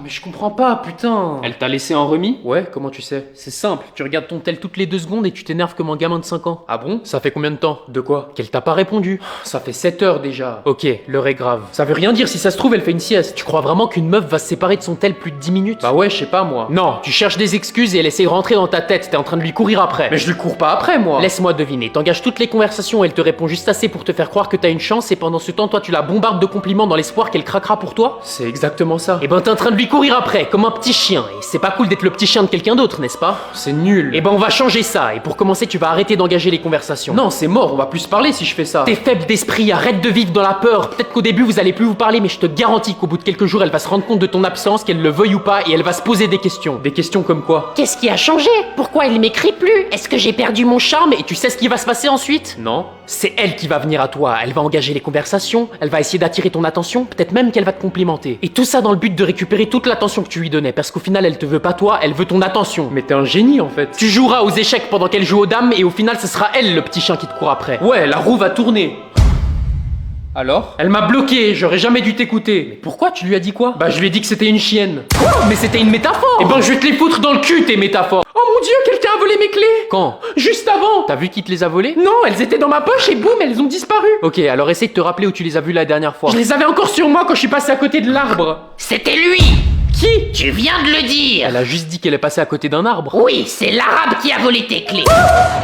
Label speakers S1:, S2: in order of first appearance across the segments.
S1: mais je comprends pas, putain.
S2: Elle t'a laissé en remis?
S1: Ouais, comment tu sais?
S2: C'est simple, tu regardes ton tel toutes les 2 secondes et tu t'énerves comme un gamin de 5 ans.
S1: Ah bon?
S2: Ça fait combien de temps?
S1: De quoi?
S2: Qu'elle t'a pas répondu.
S1: Ça fait 7 heures déjà.
S2: Ok, l'heure est grave.
S1: Ça veut rien dire, si ça se trouve, elle fait une sieste.
S2: Tu crois vraiment qu'une meuf va se séparer de son tel plus de 10 minutes?
S1: Bah ouais, je sais pas moi.
S2: Non, tu cherches des excuses et elle essaie de rentrer dans ta tête, t'es en train de lui courir après.
S1: Mais je lui cours pas après, moi.
S2: Laisse-moi deviner, t'engages toutes les conversations et elle te répond juste assez pour te faire croire que t'as une chance et pendant ce temps, toi tu la bombardes de compliments dans l'espoir qu'elle craquera pour toi?
S1: C'est exactement ça.
S2: Eh ben t'es en train de lui courir après, comme un petit chien, et c'est pas cool d'être le petit chien de quelqu'un d'autre, n'est-ce pas?
S1: C'est nul.
S2: Eh ben on va changer ça, et pour commencer tu vas arrêter d'engager les conversations.
S1: Non, c'est mort, on va plus se parler si je fais ça.
S2: T'es faible d'esprit, arrête de vivre dans la peur. Peut-être qu'au début vous allez plus vous parler, mais je te garantis qu'au bout de quelques jours elle va se rendre compte de ton absence, qu'elle le veuille ou pas, et elle va se poser des questions.
S1: Des questions comme quoi?
S2: Qu'est-ce qui a changé? Pourquoi il m'écrit plus? Est-ce que j'ai perdu mon charme? Et tu sais ce qui va se passer ensuite?
S1: Non.
S2: C'est elle qui va venir à toi, elle va engager les conversations, elle va essayer d'attirer ton attention, peut-être même qu'elle va te complimenter. Et tout ça dans le but de récupérer toute l'attention que tu lui donnais, parce qu'au final elle te veut pas toi, elle veut ton attention.
S1: Mais t'es un génie en fait.
S2: Tu joueras aux échecs pendant qu'elle joue aux dames, et au final ce sera elle le petit chien qui te court après.
S1: Ouais, la roue va tourner. Alors? Elle m'a bloqué, j'aurais jamais dû t'écouter.
S2: Mais pourquoi? Tu lui as dit quoi?
S1: Bah je lui ai dit que c'était une chienne.
S2: Quoi? Mais c'était une métaphore!
S1: Eh ben je vais te les foutre dans le cul tes métaphores. Oh mon dieu, quelqu'un a volé mes clés!
S2: Quand?
S1: Juste avant!
S2: T'as vu qui te les a volées?
S1: Non, elles étaient dans ma poche et boum, elles ont disparu.
S2: Ok, alors essaye de te rappeler où tu les as vues la dernière fois.
S1: Je les avais encore sur moi quand je suis passé à côté de l'arbre.
S3: C'était lui!
S2: Qui?
S3: Tu viens de le dire!
S2: Elle a juste dit qu'elle est passée à côté d'un arbre.
S3: Oui, c'est l'arabe qui a volé tes clés!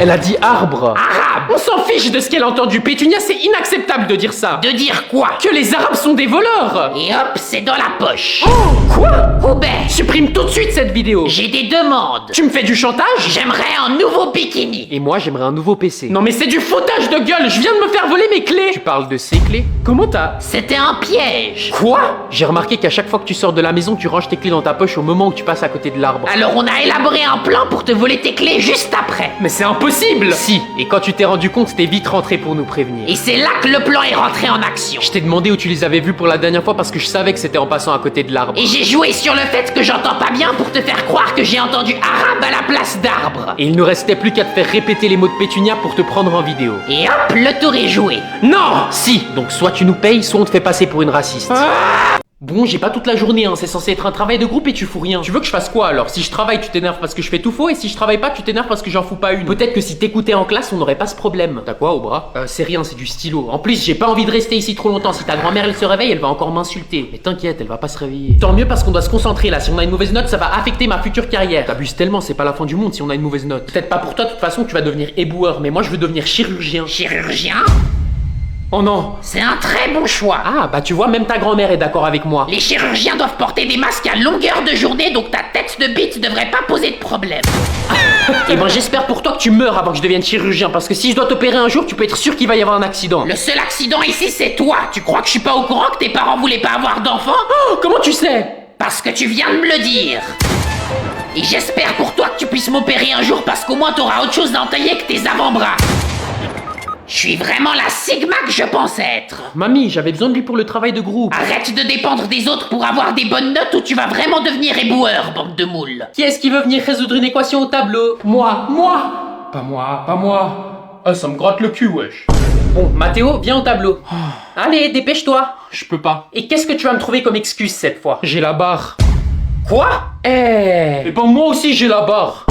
S1: Elle a dit arbre.
S3: Arabe!
S1: On s'en fiche de ce qu'elle a entendu. Pétunia, c'est inacceptable de dire ça.
S3: De dire quoi?
S1: Que les arabes sont des voleurs.
S3: Et hop, c'est dans la poche!
S1: Quoi?
S3: Hubert,
S1: Supprime tout de suite cette vidéo.
S3: j'ai des demandes!
S1: Tu me fais du chantage?
S3: J'aimerais un nouveau bikini!
S2: Et moi j'aimerais un nouveau PC.
S1: Non mais c'est du foutage de gueule. Je viens de me faire voler mes clés.
S2: Tu parles de ces clés?
S1: Comment t'as...
S3: C'était un piège!
S1: Quoi?
S2: J'ai remarqué qu'à chaque fois que tu sors de la maison, tu ranges tes clés dans ta poche au moment où tu passes à côté de l'arbre.
S3: Alors on a élaboré un plan pour te voler tes clés juste après!
S1: Mais c'est impossible.
S2: Si, et quand tu t'es rendu compte, t'es vite rentré pour nous prévenir.
S3: Et c'est là que le plan est rentré en action!
S2: Je t'ai demandé où tu les avais vues pour la dernière fois parce que je savais que c'était en passant à côté de l'arbre.
S3: Et j'ai joué sur le fait que j'entends pas bien pour te faire croire que j'ai entendu arabe à la place d'arbre!
S2: Et il ne restait plus qu'à te faire répéter les mots de Pétunia pour te prendre en vidéo.
S3: Et hop, le tour est joué!
S1: Non.
S2: Si, donc soit tu nous payes, soit on te fait passer pour une raciste. Bon, j'ai pas toute la journée, hein, c'est censé être un travail de groupe et tu fous rien.
S1: Tu veux que je fasse quoi alors? Si je travaille, tu t'énerves parce que je fais tout faux, et si je travaille pas, tu t'énerves parce que j'en fous pas une.
S2: Peut-être que si t'écoutais en classe, on n'aurait pas ce problème.
S1: T'as quoi au bras?
S2: C'est rien, c'est du stylo. En plus, j'ai pas envie de rester ici trop longtemps. Si ta grand-mère elle se réveille, elle va encore m'insulter. Mais t'inquiète, elle va pas se réveiller. Tant mieux parce qu'on doit se concentrer là. Si on a une mauvaise note, ça va affecter ma future carrière.
S1: T'abuses tellement, c'est pas la fin du monde si on a une mauvaise note.
S2: Peut-être pas pour toi, de toute façon, tu vas devenir éboueur, mais moi je veux devenir chirurgien.
S3: Chirurgien?
S1: Oh non.
S3: C'est un très bon choix!
S2: Ah, bah tu vois, même ta grand-mère est d'accord avec moi.
S3: Les chirurgiens doivent porter des masques à longueur de journée, donc ta tête de bite devrait pas poser de problème.
S2: Et ben j'espère pour toi que tu meurs avant que je devienne chirurgien, parce que si je dois t'opérer un jour, tu peux être sûr qu'il va y avoir un accident.
S3: Le seul accident ici, c'est toi! Tu crois que je suis pas au courant que tes parents voulaient pas avoir d'enfants?
S1: Oh, comment tu sais?
S3: Parce que tu viens de me le dire! Et j'espère pour toi que tu puisses m'opérer un jour, parce qu'au moins t'auras autre chose à entailler que tes avant-bras! Je suis vraiment la Sigma que je pense être!
S1: Mamie, j'avais besoin de lui pour le travail de groupe.
S3: Arrête de dépendre des autres pour avoir des bonnes notes ou tu vas vraiment devenir éboueur, bande de moules!
S2: Qui est-ce qui veut venir résoudre une équation au tableau?
S1: Moi. Pas moi, pas moi. Ah, ça me gratte le cul, wesh.
S2: Bon, Mathéo, viens au tableau. Allez, dépêche-toi.
S1: Je peux pas.
S2: Et qu'est-ce que tu vas me trouver comme excuse cette fois?
S1: J'ai la barre.
S2: Quoi?
S1: Eh ben moi aussi j'ai la barre.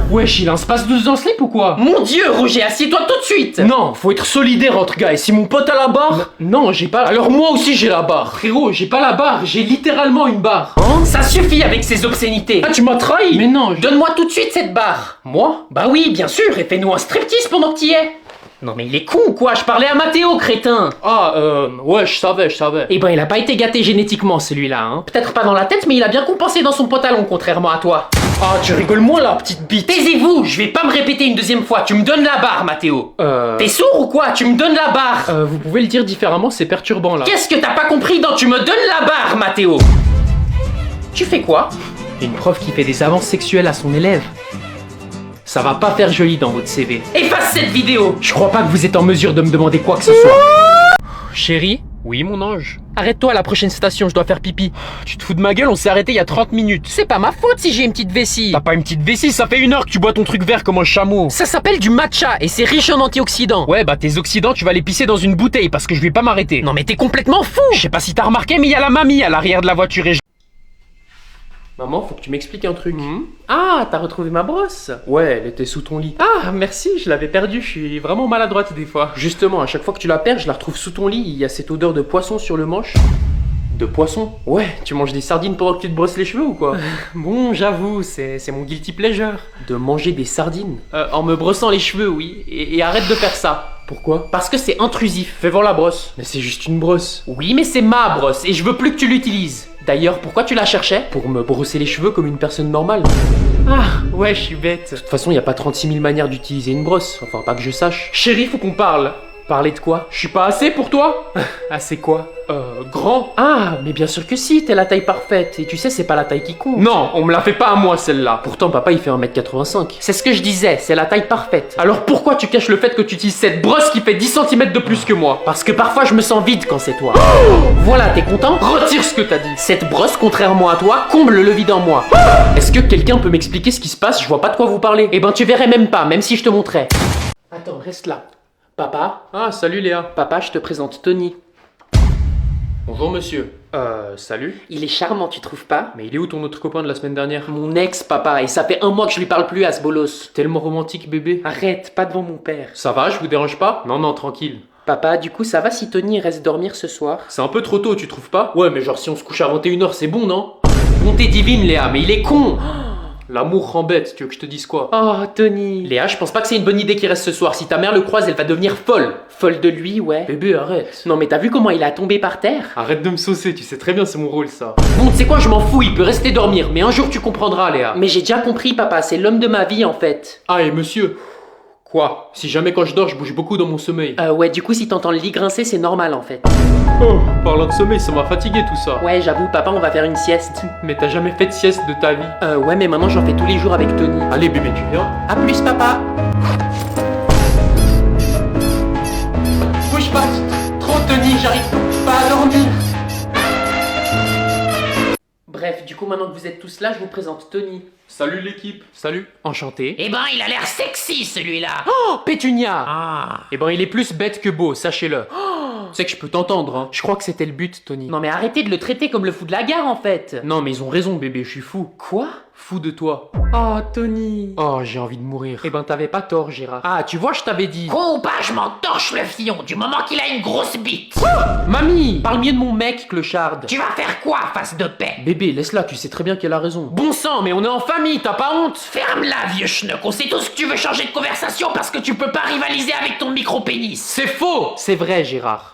S1: Wesh, il a un space 12 en slip ou quoi?
S2: Mon dieu, Roger, assieds-toi tout de suite!
S1: Non, faut être solidaire entre gars, et si mon pote a la barre... Non, j'ai pas... Alors moi aussi j'ai la barre. Frérot, j'ai pas la barre, j'ai littéralement une barre.
S2: Hein? Ça suffit avec ces obscénités!
S1: Ah, tu m'as trahi! Mais non,
S2: Donne-moi tout de suite cette barre!
S1: Moi?
S2: Bah oui, bien sûr, et fais-nous un striptease pendant que t'y es! Non mais il est con ou quoi? Je parlais à Mathéo, crétin!
S1: Ah, ouais, je savais.
S2: Eh ben il a pas été gâté génétiquement celui-là, hein. Peut-être pas dans la tête, mais il a bien compensé dans son pantalon, contrairement à toi.
S1: Ah, tu rigoles moins là, petite bite.
S2: Taisez-vous, je vais pas me répéter une deuxième fois, tu me donnes la barre, Mathéo. T'es sourd ou quoi? Tu me donnes la barre.
S1: Vous pouvez le dire différemment, c'est perturbant là.
S2: Qu'est-ce que t'as pas compris dans tu me donnes la barre, Mathéo? Tu fais quoi?
S1: Une prof qui fait des avances sexuelles à son élève. Ça va pas faire joli dans votre CV.
S2: Efface cette vidéo!
S1: Je crois pas que vous êtes en mesure de me demander quoi que ce soit. Chérie? Oui, mon ange.
S2: Arrête-toi à la prochaine station, je dois faire pipi.
S1: Tu te fous de ma gueule, on s'est arrêté il y a 30 minutes.
S2: C'est pas ma faute si j'ai une petite vessie.
S1: T'as pas une petite vessie, ça fait 1 heure que tu bois ton truc vert comme un chameau.
S2: Ça s'appelle du matcha et c'est riche en antioxydants.
S1: Ouais, bah tes oxydants, tu vas les pisser dans une bouteille parce que je vais pas m'arrêter.
S2: Non mais t'es complètement fou!
S1: Je sais pas si t'as remarqué, mais il y a la mamie à l'arrière de la voiture et Maman, faut que tu m'expliques un truc.
S2: Ah, t'as retrouvé ma brosse?
S1: Ouais, elle était sous ton lit.
S2: Ah, merci, je l'avais perdue, je suis vraiment maladroite des fois.
S1: Justement, à chaque fois que tu la perds, je la retrouve sous ton lit, il y a cette odeur de poisson sur le manche. De poisson? Ouais, tu manges des sardines pendant que tu te brosses les cheveux ou quoi?
S2: Bon, j'avoue, c'est mon guilty pleasure.
S1: De manger des sardines?
S2: En me brossant les cheveux, oui, et arrête de faire ça.
S1: Pourquoi?
S2: Parce que c'est intrusif.
S1: Fais voir la brosse. Mais c'est juste une brosse.
S2: Oui, mais c'est ma brosse, et je veux plus que tu l'utilises. D'ailleurs, pourquoi tu la cherchais?
S1: Pour me brosser les cheveux comme une personne normale.
S2: Ah, ouais, je suis bête.
S1: De toute façon, y a pas 36 000 manières d'utiliser une brosse. Enfin, pas que je sache.
S2: Chérie, faut qu'on parle.
S1: Parler de quoi?
S2: Je suis pas assez pour toi? Ah, c'est quoi? Grand?
S1: Ah, mais bien sûr que si, t'es la taille parfaite. Et tu sais, c'est pas la taille qui compte.
S2: Non, on me la fait pas à moi celle-là.
S1: Pourtant, papa, il fait 1m85.
S2: C'est ce que je disais, c'est la taille parfaite. Alors pourquoi tu caches le fait que tu utilises cette brosse qui fait 10 cm de plus que moi?
S1: Parce que parfois, je me sens vide quand c'est toi.
S2: Voilà, t'es content? Retire ce que t'as dit.
S1: Cette brosse, contrairement à toi, comble le vide en moi. Est-ce que quelqu'un peut m'expliquer ce qui se passe? Je vois pas de quoi vous parlez.
S2: Eh ben, tu verrais même pas, même si je te montrais. Attends, reste là. Papa?
S1: Ah, salut Léa.
S2: Papa, je te présente Tony.
S1: Bonjour monsieur. Salut.
S2: Il est charmant, tu trouves pas?
S1: Mais il est où ton autre copain de la semaine dernière?
S2: Mon ex, papa, et ça fait 1 mois que je lui parle plus à ce bolos.
S1: Tellement romantique bébé.
S2: Arrête, pas devant mon père.
S1: Ça va, je vous dérange pas? Non, non, tranquille.
S2: Papa, du coup, ça va si Tony reste dormir ce soir?
S1: C'est un peu trop tôt, tu trouves pas? Ouais, mais genre si on se couche à 21h, c'est bon, non?
S2: Bonté divine, Léa, mais il est con!
S1: L'amour rend bête, tu veux que je te dise quoi?
S2: Oh, Tony.
S1: Léa, je pense pas que c'est une bonne idée qu'il reste ce soir. Si ta mère le croise, elle va devenir folle.
S2: Folle de lui, ouais.
S1: Bébé, arrête.
S2: Non, mais t'as vu comment il a tombé par terre?
S1: Arrête de me saucer, tu sais très bien c'est mon rôle ça.
S2: Bon, tu sais quoi, je m'en fous, il peut rester dormir, mais un jour tu comprendras, Léa.
S1: Ah.
S2: Mais j'ai déjà compris, papa, c'est l'homme de ma vie en fait.
S1: Ah, et monsieur? Quoi? Si jamais quand je dors, je bouge beaucoup dans mon sommeil.
S2: Ouais, du coup, si t'entends le lit grincer, c'est normal en fait.
S1: Oh, parlant de sommeil, ça m'a fatigué tout ça.
S2: Ouais, j'avoue, papa, on va faire une sieste.
S1: Mais t'as jamais fait de sieste de ta vie?
S2: Ouais, mais maintenant j'en fais tous les jours avec Tony.
S1: Allez bébé, tu viens?
S2: À plus, papa. Bouge pas, trop Tony, j'arrive pas à dormir. Bref, du coup, maintenant que vous êtes tous là, je vous présente Tony.
S1: Salut l'équipe. Salut.
S2: Enchanté.
S3: Eh ben, il a l'air sexy, celui-là.
S2: Oh, Pétunia.
S3: Ah.
S1: Eh ben, il est plus bête que beau, sachez-le. Tu sais que je peux t'entendre, hein. Je crois que c'était le but, Tony.
S2: Non mais arrêtez de le traiter comme le fou de la gare en fait.
S1: Non, mais ils ont raison, bébé, je suis fou.
S2: Quoi?
S1: Fou de toi.
S2: Oh, Tony.
S1: Oh, j'ai envie de mourir.
S2: Eh ben, t'avais pas tort, Gérard. Ah, tu vois, je t'avais dit.
S3: Con ou pas, je m'en torche le fion du moment qu'il a une grosse bite.
S2: Mamie, parle mieux de mon mec, clocharde.
S3: Tu vas faire quoi, face de paix?
S1: Bébé, laisse-la, tu sais très bien qu'elle a raison.
S2: Bon sang, mais on est en famille, t'as pas honte?
S3: Ferme-la, vieux schnock. On sait tous que tu veux changer de conversation parce que tu peux pas rivaliser avec ton micro-pénis.
S2: C'est faux. C'est vrai, Gérard.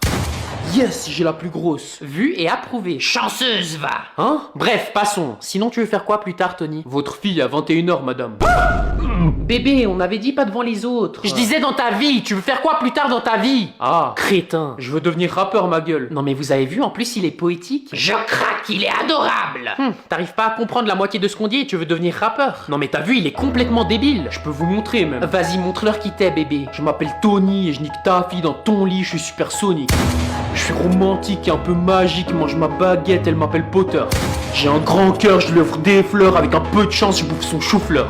S1: Yes, j'ai la plus grosse.
S2: Vu et approuvé.
S3: Chanceuse, va.
S2: Hein? Bref, passons. Sinon, tu veux faire quoi plus tard, Tony?
S1: Votre fille à 21h, madame.
S2: Bébé, on avait dit pas devant les autres. Je disais dans ta vie. Tu veux faire quoi plus tard dans ta vie?
S1: Ah,
S2: Crétin.
S1: je veux devenir rappeur, ma gueule.
S2: Non mais vous avez vu, en plus il est poétique.
S3: Je craque, il est adorable.
S2: T'arrives pas à comprendre la moitié de ce qu'on dit et tu veux devenir rappeur. Non mais t'as vu, il est complètement débile.
S1: Je peux vous montrer, même.
S2: Vas-y, montre-leur qui t'es, bébé.
S1: Je m'appelle Tony et je nique ta fille dans ton lit, je suis supersonique. Je suis romantique et un peu magique, mange ma baguette, elle m'appelle Potter. J'ai un grand cœur, je lui offre des fleurs, avec un peu de chance, je bouffe son chou-fleur.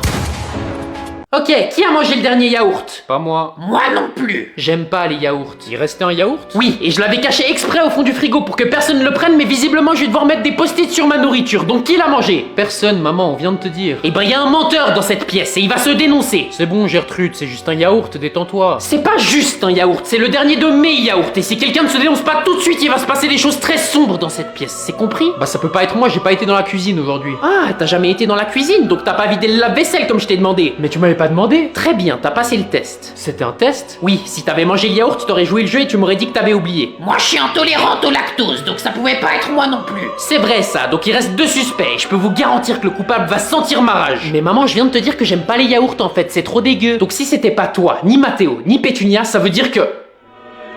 S2: Ok, qui a mangé le dernier yaourt?
S1: Pas moi.
S3: Moi non plus.
S2: J'aime pas les yaourts.
S1: Il restait un yaourt?
S2: Oui, et je l'avais caché exprès au fond du frigo pour que personne ne le prenne, mais visiblement je vais devoir mettre des post-it sur ma nourriture. Donc qui l'a mangé?
S1: Personne, maman, on vient de te dire.
S2: Eh ben y a un menteur dans cette pièce et il va se dénoncer.
S1: C'est bon, Gertrude, c'est juste un yaourt, détends-toi.
S2: C'est pas juste un yaourt, c'est le dernier de mes yaourts. Et si quelqu'un ne se dénonce pas tout de suite, il va se passer des choses très sombres dans cette pièce. C'est compris?
S1: Bah ça peut pas être moi, j'ai pas été dans la cuisine aujourd'hui.
S2: Ah, t'as jamais été dans la cuisine, donc t'as pas vidé le lave-vaisselle comme je t'ai demandé.
S1: Mais tu m'avais pas demandé?
S2: Très bien, t'as passé le test.
S1: C'était un test?
S2: Oui, si t'avais mangé le yaourt, t'aurais joué le jeu et tu m'aurais dit que t'avais oublié.
S3: Moi, je suis intolérante au lactose, donc ça pouvait pas être moi non plus.
S2: C'est vrai ça, donc il reste 2 suspects. Je peux vous garantir que le coupable va sentir ma rage. Mais maman, je viens de te dire que j'aime pas les yaourts en fait, c'est trop dégueu. Donc si c'était pas toi, ni Mathéo, ni Pétunia, ça veut dire que...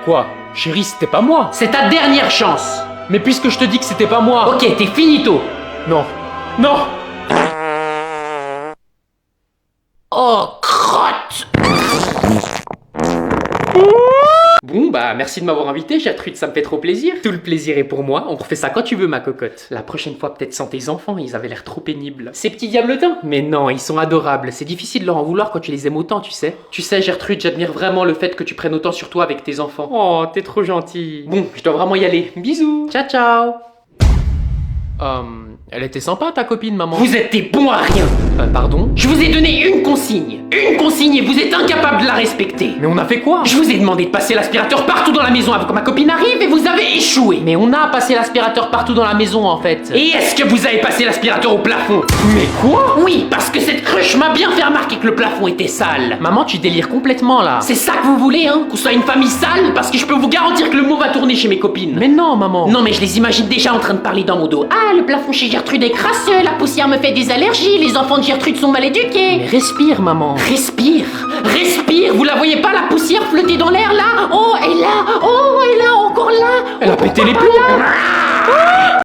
S1: Quoi? Chérie, c'était pas moi.
S2: C'est ta dernière chance.
S1: Mais puisque je te dis que c'était pas moi...
S2: Ok, t'es finito.
S1: Non. Non.
S3: Oh, crotte.
S2: Bon bah merci de m'avoir invité Gertrude, ça me fait trop plaisir. Tout le plaisir est pour moi, on refait ça quand tu veux ma cocotte. La prochaine fois peut-être sans tes enfants, ils avaient l'air trop pénibles. Ces petits diabletins? Mais non, ils sont adorables, c'est difficile de leur en vouloir quand tu les aimes autant, tu sais. Tu sais Gertrude, j'admire vraiment le fait que tu prennes autant sur toi avec tes enfants. Oh, t'es trop gentille. Bon, je dois vraiment y aller. Bisous. Ciao ciao.
S1: Elle était sympa ta copine, maman.
S2: Vous êtes des bons à rien.
S1: Pardon?
S2: Je vous ai donné une consigne et vous êtes incapable de la respecter.
S1: Mais on a fait quoi?
S2: Je vous ai demandé de passer l'aspirateur partout dans la maison avant que ma copine arrive et vous avez échoué.
S1: Mais on a passé l'aspirateur partout dans la maison en fait.
S2: Et est-ce que vous avez passé l'aspirateur au plafond?
S1: Mais quoi?
S2: Oui, parce que cette cruche m'a bien fait remarquer que le plafond était sale.
S1: Maman, tu délires complètement là.
S2: C'est ça que vous voulez, hein? Qu'on soit une famille sale? Parce que je peux vous garantir que le mot va tourner chez mes copines.
S1: Mais non, maman.
S2: Non, mais je les imagine déjà en train de parler dans mon dos. Ah, le plafond chez Gertrude est crasseux, la poussière me fait des allergies, les enfants de Gertrude sont mal éduqués.
S1: Mais respire, maman.
S2: Respire, respire, vous la voyez pas la poussière flotter dans l'air là? Oh, et là, encore là.
S1: Elle a pété les plombs.